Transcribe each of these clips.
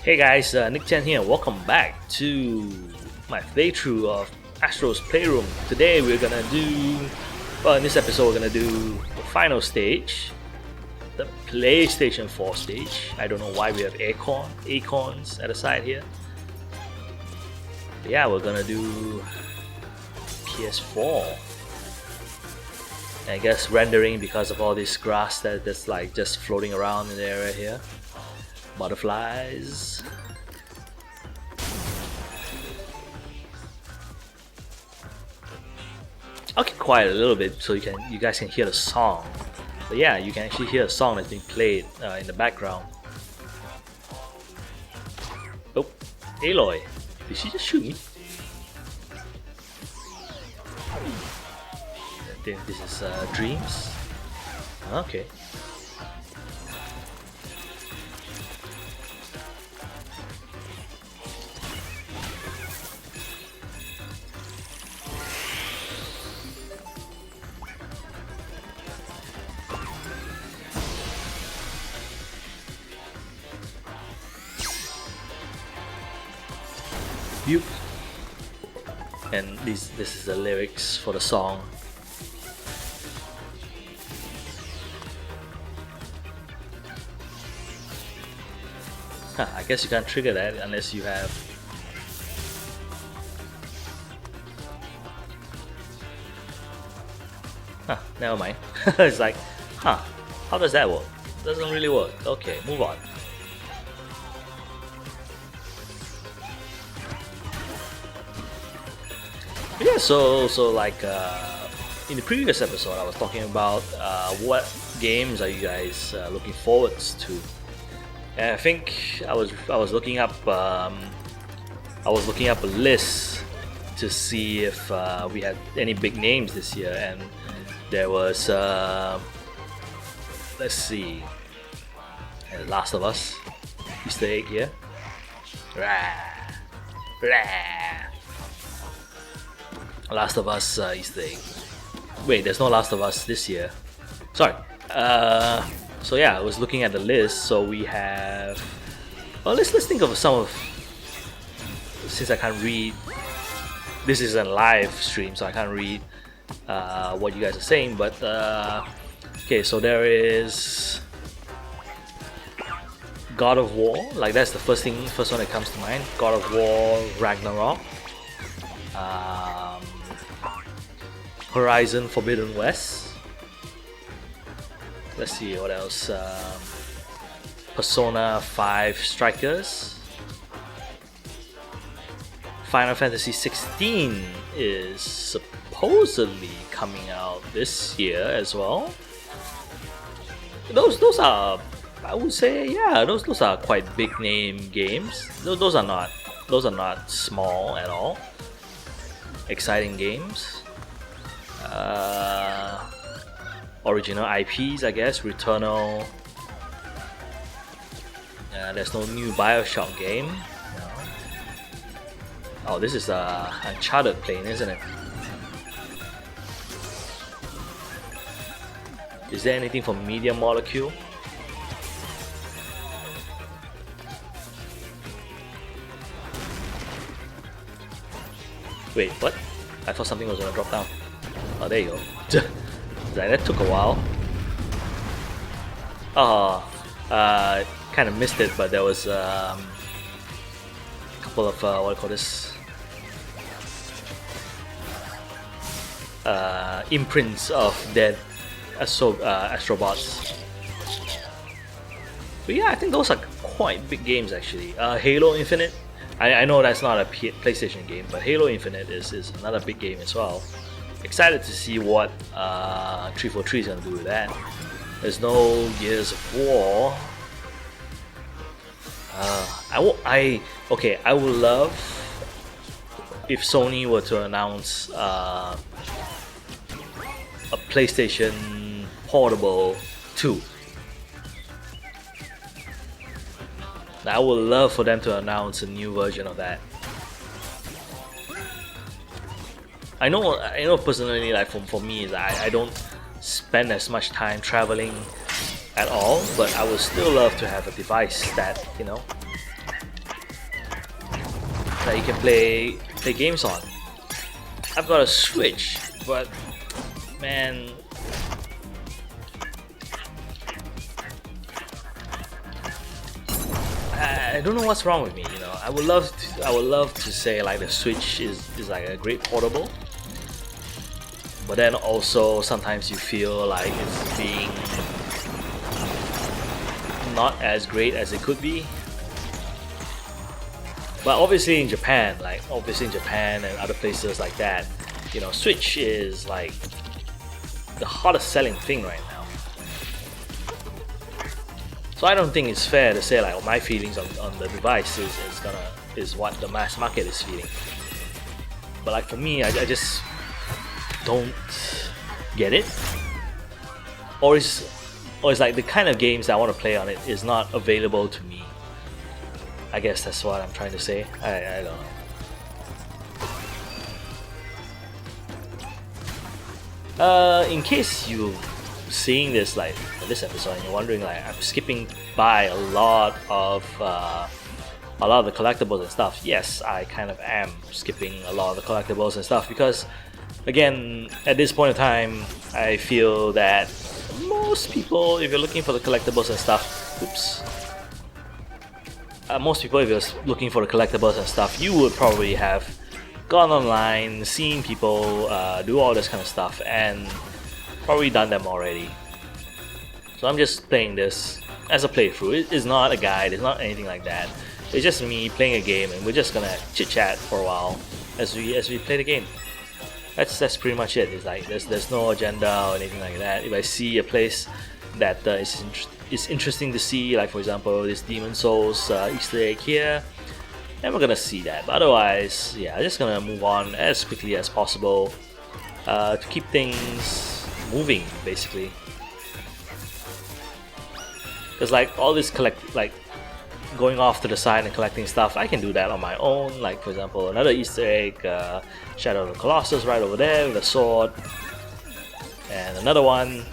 Hey guys, Nick Chen here. Welcome back to my playthrough of Astro's Playroom. Today we're gonna do, in this episode we're gonna do the final stage, the PlayStation 4 stage. I don't know why we have acorns at the side here. But yeah, we're gonna do PS4. I guess rendering because of all this grass that's like just floating around in the area here. Butterflies. I'll keep quiet a little bit so you guys can hear the song. But yeah, you can actually hear a song that's being played in the background. Oh, Aloy, did she just shoot me? I think this is Dreams. Okay. Buke. And this is the lyrics for the song. I guess you can't trigger that unless you have. Never mind. It's like, how does that work? Doesn't really work. Okay, move on. Yeah, so like in the previous episode, I was talking about what games are you guys looking forward to, and I think I was looking up a list to see if we had any big names this year, and there was let's see, Last of Us Easter egg here. Last of Us Easter egg. Wait, there's no Last of Us this year. Sorry. So yeah, I was looking at the list. So we have. Well, let's think of some of. Since I can't read. This is a live stream, so I can't read what you guys are saying. But okay, so there is God of War. Like that's the first one that comes to mind. God of War Ragnarok. Horizon Forbidden West. Let's see what else. Persona 5 Strikers. Final Fantasy 16 is supposedly coming out this year as well. Those are, I would say, yeah, those are quite big name games. Those are not small at all. Exciting games. Original IPs, I guess. Returnal. There's no new Bioshock game. No. Oh, this is Uncharted plane, isn't it? Is there anything from Media Molecule? Wait, what? I thought something was gonna drop down. Oh, there you go. That took a while. Kind of missed it, but there was a couple of what do you call this? Imprints of dead Astrobots. But yeah, I think those are quite big games actually. Halo Infinite. I know that's not a PlayStation game, but Halo Infinite is another big game as well. Excited to see what 343 is going to do with that. There's no Gears of War. I would love if Sony were to announce a PlayStation Portable 2. I would love for them to announce a new version of that. I know personally, like for me, I don't spend as much time traveling at all, but I would still love to have a device that, you know, that you can play games on. I've got a Switch, but man, I don't know what's wrong with me. You know, I would love to say like the Switch is like a great portable, but then also sometimes you feel like it's being not as great as it could be. But obviously in Japan and other places like that, you know, Switch is like the hottest selling thing right now. So I don't think it's fair to say like, oh, my feelings on the device is what the mass market is feeling. But like for me, I just don't get it. Or it's like the kind of games that I want to play on it is not available to me. I guess that's what I'm trying to say. I don't know. In case you seeing this like this episode and you're wondering like I'm skipping by a lot of the collectibles and stuff. Yes, I kind of am skipping a lot of the collectibles and stuff because again, at this point in time, I feel that most people, if you're looking for the collectibles and stuff, most people, if you're looking for the collectibles and stuff, you would probably have gone online, seen people do all this kind of stuff, and probably done them already. So I'm just playing this as a playthrough. It is not a guide, it's not anything like that. It's just me playing a game, and we're just gonna chit chat for a while as we play the game. That's pretty much it. It's like there's no agenda or anything like that. If I see a place that is interesting to see, like for example this Demon Souls Easter egg here, and we're gonna see that. But otherwise, yeah, I'm just gonna move on as quickly as possible to keep things moving, basically. Because like all this going off to the side and collecting stuff, I can do that on my own. Like for example, another Easter egg, Shadow of the Colossus right over there with a sword, and another one,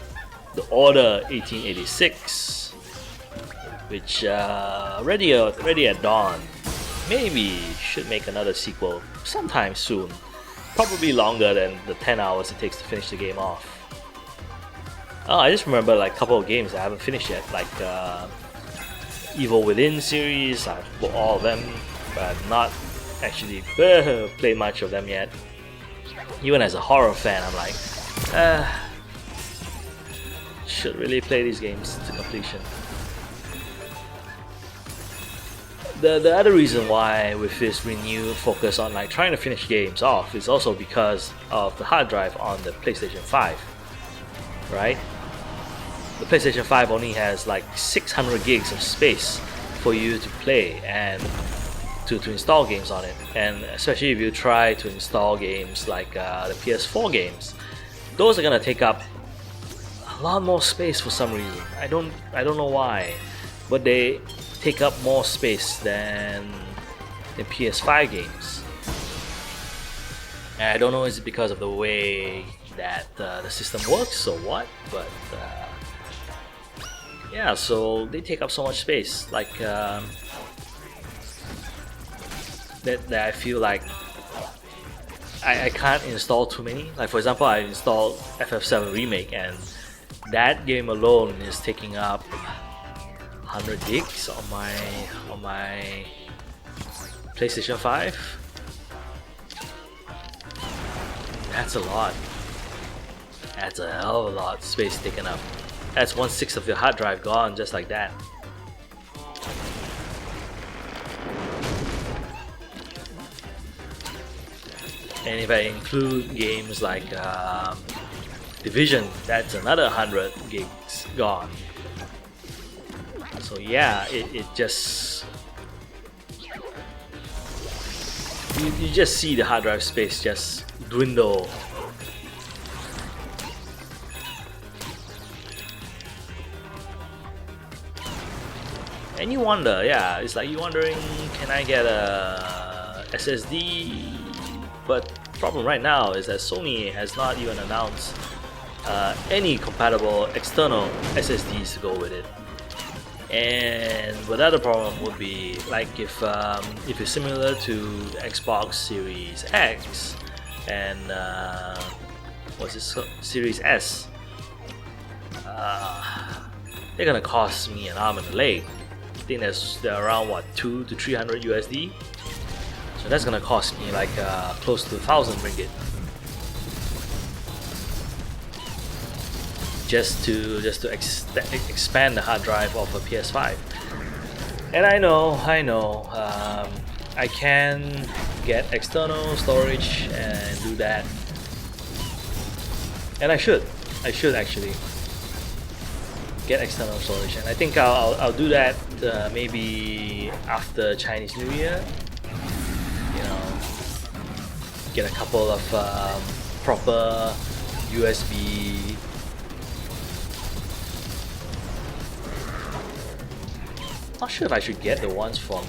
the Order 1886, which ready at dawn. Maybe should make another sequel sometime soon. Probably longer than the 10 hours it takes to finish the game off. Oh, I just remember like a couple of games I haven't finished yet, like Evil Within series. I've bought all of them, but I've not actually played much of them yet. Even as a horror fan, I'm like, should really play these games to completion. The other reason why with this renewed focus on like trying to finish games off is also because of the hard drive on the PlayStation 5, right? The PlayStation 5 only has like 600 gigs of space for you to play and to install games on it. And especially if you try to install games like the PS4 games, those are gonna take up a lot more space for some reason. I don't know why, but they take up more space than the PS5 games. And I don't know, is it because of the way that the system works or what, but yeah, so they take up so much space, like that I feel like I can't install too many. Like for example, I installed FF7 Remake, and that game alone is taking up 100 gigs on my PlayStation 5. That's a lot. That's a hell of a lot of space taken up. That's 1/6 of your hard drive gone just like that. And if I include games like Division, that's another 100 gigs gone. So yeah, it just you just see the hard drive space just dwindle. And you wonder, yeah, it's like you wondering, can I get a SSD? But the problem right now is that Sony has not even announced any compatible external SSDs to go with it. And the other problem would be like if it's similar to the Xbox Series X and what's this, Series S, they're gonna cost me an arm and a leg. I think they're around what, 200 to 300 USD. So that's gonna cost me like close to 1,000 ringgit. Just to expand the hard drive of a PS5. And I know, I can get external storage and do that, and I should actually get external storage, and I think I'll do that maybe after Chinese New Year. You know, get a couple of proper USB. Not sure if I should get the ones from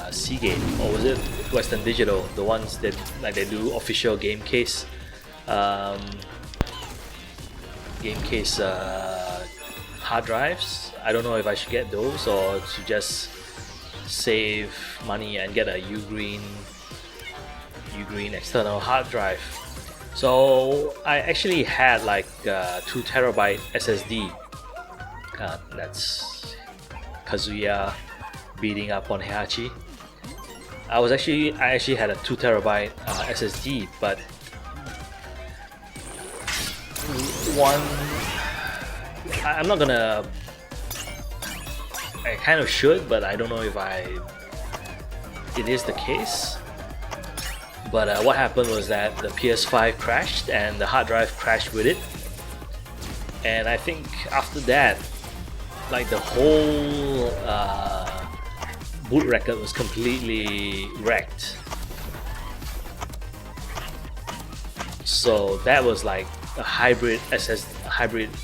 Seagate, or was it Western Digital, the ones that like they do official game case hard drives. I don't know if I should get those or to just save money and get a Ugreen external hard drive. So I actually had like 2 terabyte SSD. That's Kazuya beating up on Heihachi. I actually had a 2 terabyte SSD, but I'm not gonna. I kind of should, but I don't know if it is the case. But what happened was that the PS5 crashed and the hard drive crashed with it, and I think after that, like the whole boot record was completely wrecked. So that was like a hybrid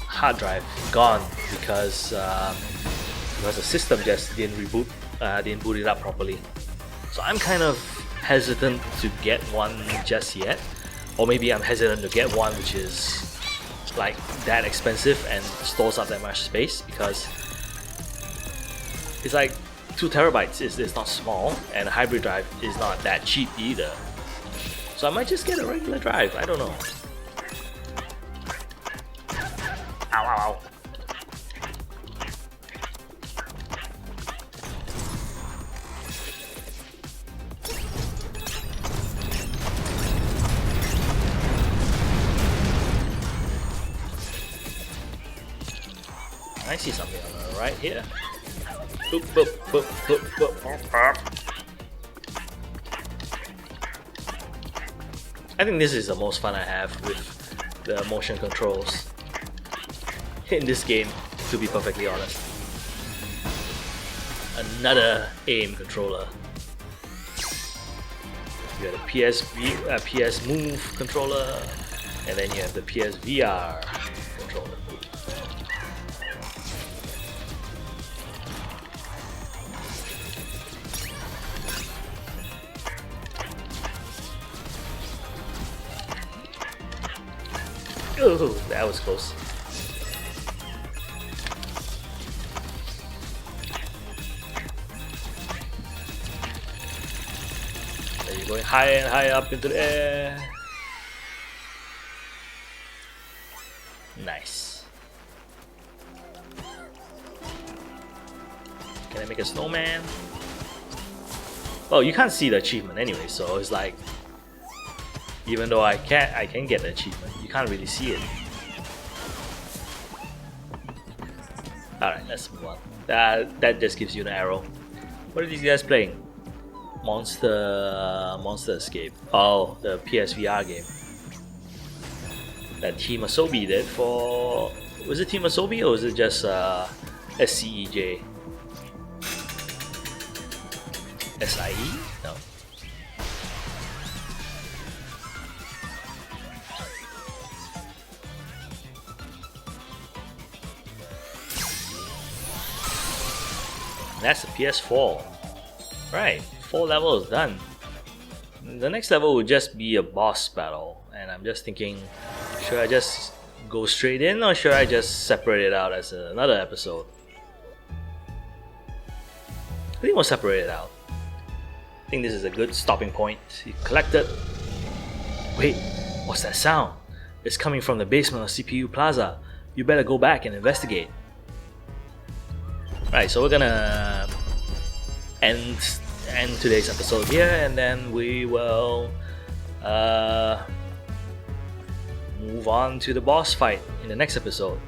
hard drive gone because the system just didn't boot it up properly. So I'm kind of hesitant to get one just yet, or maybe I'm hesitant to get one which is like that expensive and stores up that much space, because it's like 2 terabytes is not small, and a hybrid drive is not that cheap either. So I might just get a regular drive, I don't know. Ow, ow, ow. I see something on the right here. Boop, boop, boop, boop, boop, boop. I think this is the most fun I have with the motion controls in this game, to be perfectly honest. Another aim controller. You have the PS Move controller, and then you have the PSVR controller. Oh, that was close. Then you're going higher and higher up into the air. Nice. Can I make a snowman? Well, you can't see the achievement anyway, so it's like, even though I can get the achievement, you can't really see it. Alright, let's move on. That just gives you an arrow. What are these guys playing? Monster Escape. Oh, the PSVR game that Team Asobi did for... Was it Team Asobi or was it just SCEJ? SIE? No. That's the PS4. Right, 4 levels done. The next level would just be a boss battle, and I'm just thinking, should I just go straight in or should I just separate it out as another episode? think we'll separate it out. I think this is a good stopping point. You collect it. Wait, what's that sound? It's coming from the basement of CPU Plaza. You better go back and investigate. Right, so we're gonna end today's episode here, and then we will move on to the boss fight in the next episode.